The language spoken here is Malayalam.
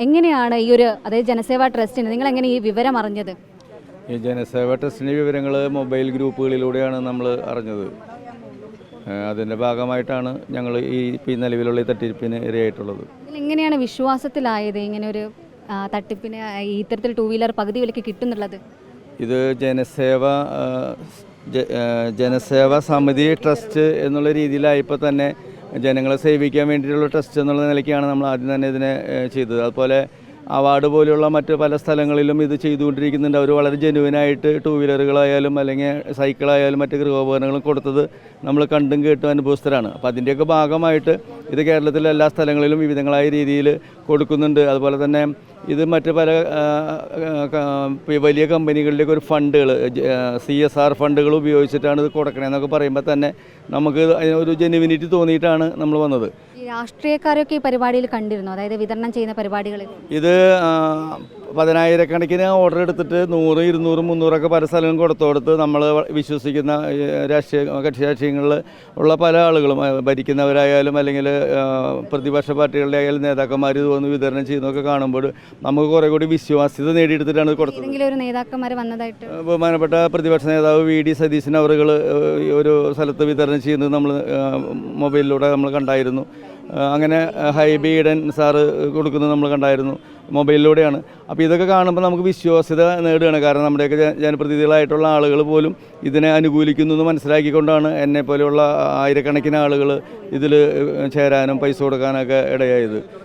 എങ്ങനെയാണ് ഈ ഒരു അതായത് ജനസേവാ ട്രസ്റ്റിന് നിങ്ങൾ എങ്ങനെ ഈ വിവരം അറിഞ്ഞത്? ഈ ജനസേവാ ട്രസ്റ്റിൻ്റെ വിവരങ്ങൾ മൊബൈൽ ഗ്രൂപ്പുകളിലൂടെയാണ് നമ്മൾ അറിഞ്ഞത്. അതിൻ്റെ ഭാഗമായിട്ടാണ് ഞങ്ങൾ ഈ നിലവിലുള്ള ഈ തട്ടിപ്പിന് ഇരയായിട്ടുള്ളത്. എങ്ങനെയാണ് വിശ്വാസത്തിലായത് ഇങ്ങനെ ഒരു തട്ടിപ്പിന് ഇത്തരത്തിൽ 2 വീലർ പകുതി വിലയ്ക്ക് കിട്ടുന്നുള്ളത്? ഇത് ജനസേവാ സമിതി ട്രസ്റ്റ് എന്നുള്ള രീതിയിലായപ്പോൾ തന്നെ ജനങ്ങളെ സേവിക്കാൻ വേണ്ടിയിട്ടുള്ള ട്രസ്റ്റ് എന്നുള്ള നിലയ്ക്കാണ് നമ്മൾ ആദ്യം തന്നെ ഇതിനെ ചെയ്തത്. അതുപോലെ അവാർഡ് പോലെയുള്ള മറ്റ് പല സ്ഥലങ്ങളിലും ഇത് ചെയ്തുകൊണ്ടിരിക്കുന്നുണ്ട്. അവർ വളരെ ജെനുവിനായിട്ട് 2 വീലറുകളായാലും അല്ലെങ്കിൽ സൈക്കിളായാലും മറ്റ് ഗൃഹോപകരണങ്ങളും കൊടുത്തത് നമ്മൾ കണ്ടും കേട്ടും അനുഭവസ്ഥരാണ്. അപ്പോൾ അതിൻ്റെയൊക്കെ ഭാഗമായിട്ട് ഇത് കേരളത്തിലെ എല്ലാ സ്ഥലങ്ങളിലും വിവിധങ്ങളായ രീതിയിൽ കൊടുക്കുന്നുണ്ട്. അതുപോലെ തന്നെ ഇത് മറ്റ് പല വലിയ കമ്പനികളിലേക്ക് ഒരു ഫണ്ടുകൾ CSR ഫണ്ടുകൾ ഉപയോഗിച്ചിട്ടാണ് ഇത് കൊടുക്കണമെന്നൊക്കെ പറയുമ്പോൾ തന്നെ നമുക്ക് ഒരു ജെനുവിനിറ്റി തോന്നിയിട്ടാണ് നമ്മൾ വന്നത്. ഈ രാഷ്ട്രീയക്കാരൊക്കെ ഈ പരിപാടിയിൽ കണ്ടിരുന്നു, അതായത് വിതരണം ചെയ്യുന്ന പരിപാടികളിൽ? ഇത് 10,000-കണക്കിന് ഓർഡർ എടുത്തിട്ട് 100, 200, 300 പല സ്ഥലങ്ങളും കൊടുത്ത് നമ്മൾ വിശ്വസിക്കുന്ന കക്ഷി രാഷ്ട്രീയങ്ങളിൽ ഉള്ള പല ആളുകളും ഭരിക്കുന്നവരായാലും അല്ലെങ്കിൽ പ്രതിപക്ഷ പാർട്ടികളുടെ ആയാലും നേതാക്കന്മാർ ഇത് വന്ന് വിതരണം ചെയ്യുന്നതൊക്കെ കാണുമ്പോൾ നമുക്ക് കുറേ കൂടി വിശ്വാസ്യത നേടിയെടുത്തിട്ടാണ് കൊടുത്തത്. ഒരു നേതാക്കന്മാർ വന്നതായിട്ട് ബഹുമാനപ്പെട്ട പ്രതിപക്ഷ നേതാവ് VD സതീശൻ അവറുകൾ ഒരു സ്ഥലത്ത് വിതരണം ചെയ്യുന്നത് നമ്മൾ മൊബൈലിലൂടെ നമ്മൾ കണ്ടായിരുന്നു. അങ്ങനെ ഹൈബി ഈഡൻ സാറ് കൊടുക്കുന്നത് നമ്മൾ കണ്ടായിരുന്നു, മൊബൈലിലൂടെയാണ്. അപ്പോൾ ഇതൊക്കെ കാണുമ്പോൾ നമുക്ക് വിശ്വാസ്യത നേടുകയാണ്. കാരണം നമ്മുടെയൊക്കെ ജനപ്രതിനിധികളായിട്ടുള്ള ആളുകൾ പോലും ഇതിനെ അനുകൂലിക്കുന്നു എന്ന് മനസ്സിലാക്കിക്കൊണ്ടാണ് എന്നെപ്പോലെയുള്ള ആയിരക്കണക്കിന് ആളുകൾ ഇതിൽ ചേരാനും പൈസ കൊടുക്കാനൊക്കെ ഇടയായത്.